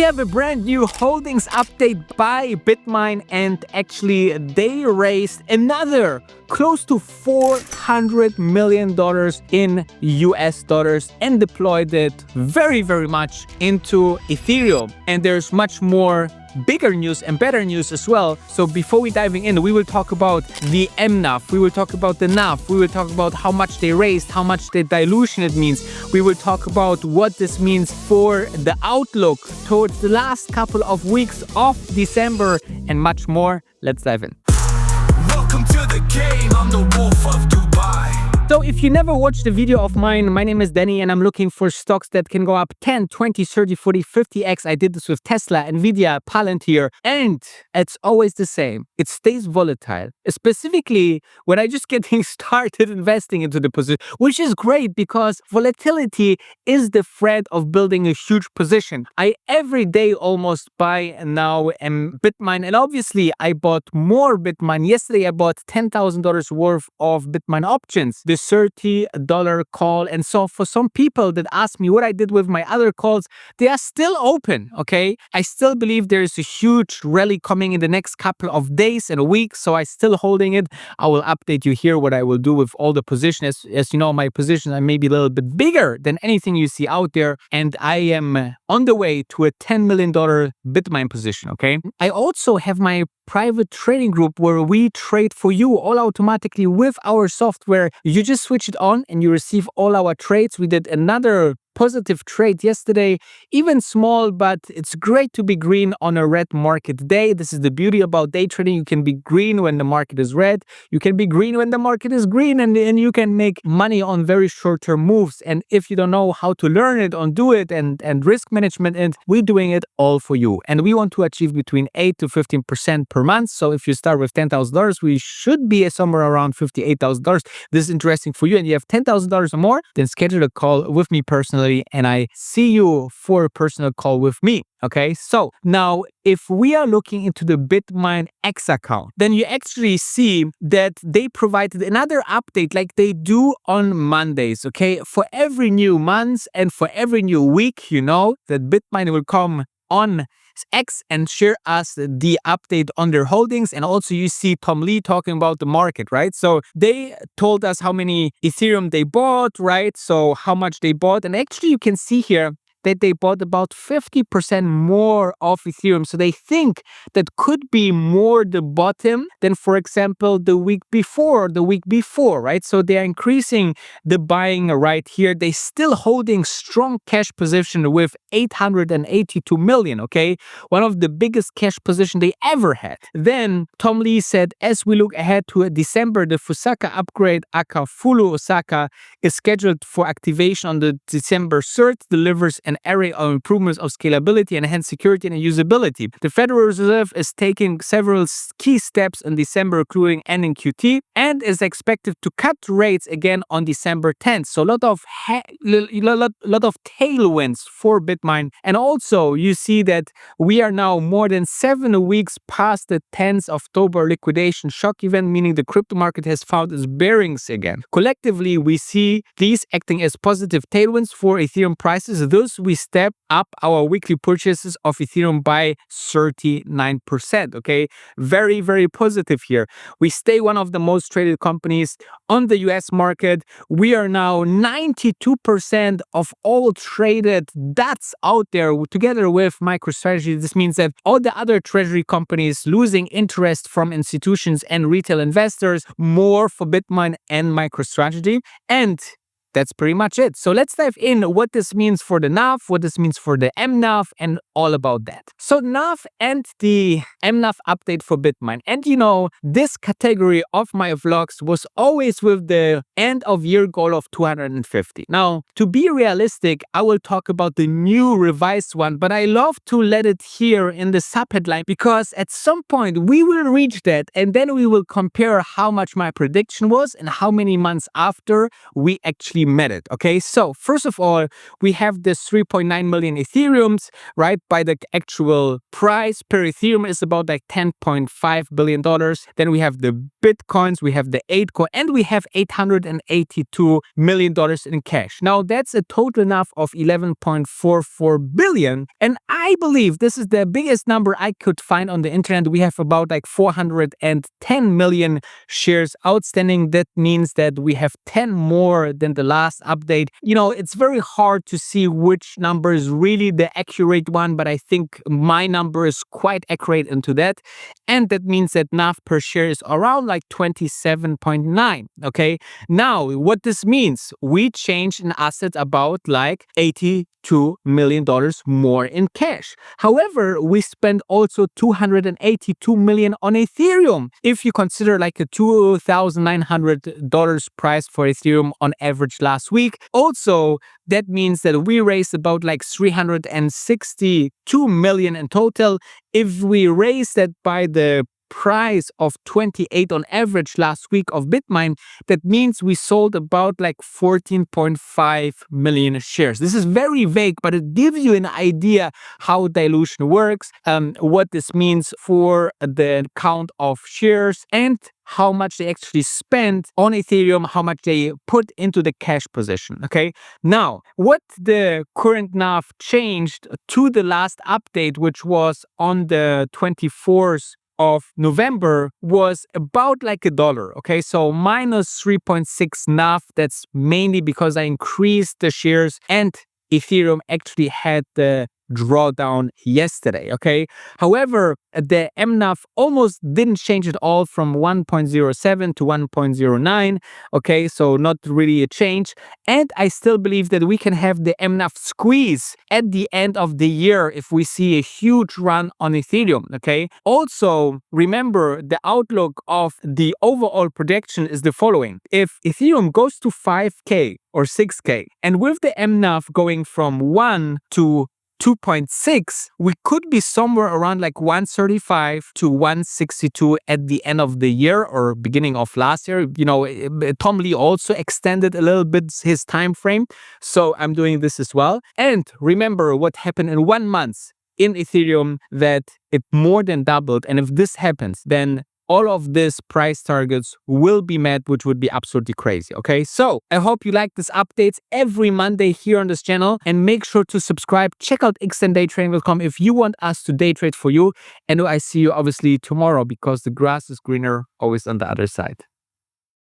have a brand new holdings update by Bitmine, and actually they raised another close to $400 million in US dollars and deployed it very much into Ethereum. And there's much more bigger news and better news as well. So before we diving in, we will talk about the MNAV, we will talk about the NAV, we will talk about how much they raised, how much the dilution it means. We will talk about what this means for the outlook towards the last couple of weeks of December and much more. Let's dive in. Welcome to the game, I'm the wolf of Dubai. So if you never watched a video of mine, my name is Danny and I'm looking for stocks that can go up 10, 20, 30, 40, 50x. I did this with Tesla, Nvidia, Palantir, and it's always the same. It stays volatile, specifically when I just getting started investing into the position, which is great because volatility is the thread of building a huge position. I every day almost buy now Bitmine, and obviously I bought more Bitmine. Yesterday I bought $10,000 worth of Bitmine options. The $30 call. And so for some people that ask me what I did with my other calls, they are still open, okay? I still believe there is a huge rally coming in the next couple of days and weeks, so I still holding it. I will update you here what I will do with all the positions. As you know, my positions are maybe a little bit bigger than anything you see out there, and I am on the way to a $10 million Bitmine position, okay? I also have my private trading group where we trade for you all automatically with our software. You just switch it on and you receive all our trades. We did another positive trade yesterday, even small, but it's great to be green on a red market day. This is the beauty about day trading. You can be green when the market is red. You can be green when the market is green, and you can make money on very short-term moves. And if you don't know how to learn it, do it, and risk management, and we're doing it all for you. And we want to achieve between 8 to 15% per month. So if you start with $10,000, we should be somewhere around $58,000. This is interesting for you and you have $10,000 or more, then schedule a call with me personally and I see you for a personal call with me. Okay, so now if we are looking into the Bitmine X account, then you actually see that they provided another update like they do on Mondays, okay? For every new month and for every new week, you know that Bitmine will come on X and share us the update on their holdings. And also you see Tom Lee talking about the market, right? So they told us how many Ethereum they bought, right? So how much they bought. And actually you can see here that they bought about 50% more of Ethereum. So they think that could be more the bottom than, for example, the week before, right? So they're increasing the buying right here. They still holding strong cash position with 882 million, okay? One of the biggest cash position they ever had. Then Tom Lee said, as we look ahead to December, the Fusaka upgrade aka Fulu Osaka is scheduled for activation on the December 3rd, delivers an array of improvements of scalability, enhanced security and usability. The Federal Reserve is taking several key steps in December, including ending QT, and is expected to cut rates again on December 10th. So a lot of tailwinds for Bitmine. And also you see that we are now more than 7 weeks past the 10th of October liquidation shock event, meaning the crypto market has found its bearings again. Collectively, we see these acting as positive tailwinds for Ethereum prices. Thus, we step up our weekly purchases of Ethereum by 39%, okay? Very positive here. We stay one of the most traded companies on the US market. We are now 92% of all traded DATs out there together with MicroStrategy. This means that all the other treasury companies losing interest from institutions and retail investors, more for Bitmine and MicroStrategy. And that's pretty much it. So let's dive in what this means for the NAV, what this means for the MNAV, and all about that. So NAV and the MNAV update for Bitmine. And you know, this category of my vlogs was always with the end of year goal of 250. Now, to be realistic, I will talk about the new revised one, but I love to let it here in the subheadline because at some point we will reach that and then we will compare how much my prediction was and how many months after we actually actually met it. Okay, so first of all, we have this 3.9 million Ethereums, right? By the actual price per Ethereum is about like $10.5 billion. Then we have the Bitcoins, we have the 8 coin, and we have $882 million in cash. Now that's a total NAV of 11.44 billion. And I believe this is the biggest number I could find on the internet. We have about like 410 million shares outstanding. That means that we have 10 more than the last update. You know, it's very hard to see which number is really the accurate one, but I think my number is quite accurate into that. And that means that NAV per share is around like 27.9. Okay. Now, what this means, we changed an asset about like $82 million more in cash. However, we spent also $282 million on Ethereum. If you consider like a $2,900 price for Ethereum on average last week, also that means that we raised about like 362 million in total. If we raise that by the price of 28 on average last week of Bitmine, that means we sold about like 14.5 million shares. This is very vague, but it gives you an idea how dilution works, what this means for the count of shares, and how much they actually spend on Ethereum, how much they put into the cash position. Okay. Now, what the current NAV changed to the last update, which was on the 24th of November, was about like $1. Okay, so minus 3.6 NAV. That's mainly because I increased the shares and Ethereum actually had the drawdown yesterday. Okay, however, the MNAV almost didn't change at all from 1.07 to 1.09. Okay, so not really a change. And I still believe that we can have the MNAV squeeze at the end of the year if we see a huge run on Ethereum. Okay, also remember the outlook of the overall projection is the following: if Ethereum goes to 5K or 6K, and with the MNAV going from 1 to 2.6, we could be somewhere around like 135 to 162 at the end of the year or beginning of last year. You know, Tom Lee also extended a little bit his time frame, so I'm doing this as well. And remember what happened in 1 month in Ethereum, that it more than doubled. And if this happens, then all of these price targets will be met, which would be absolutely crazy. Okay, so I hope you like this updates every Monday here on this channel, and make sure to subscribe. Check out xnDayTrading.com if you want us to day trade for you. And I see you obviously tomorrow, because the grass is greener always on the other side.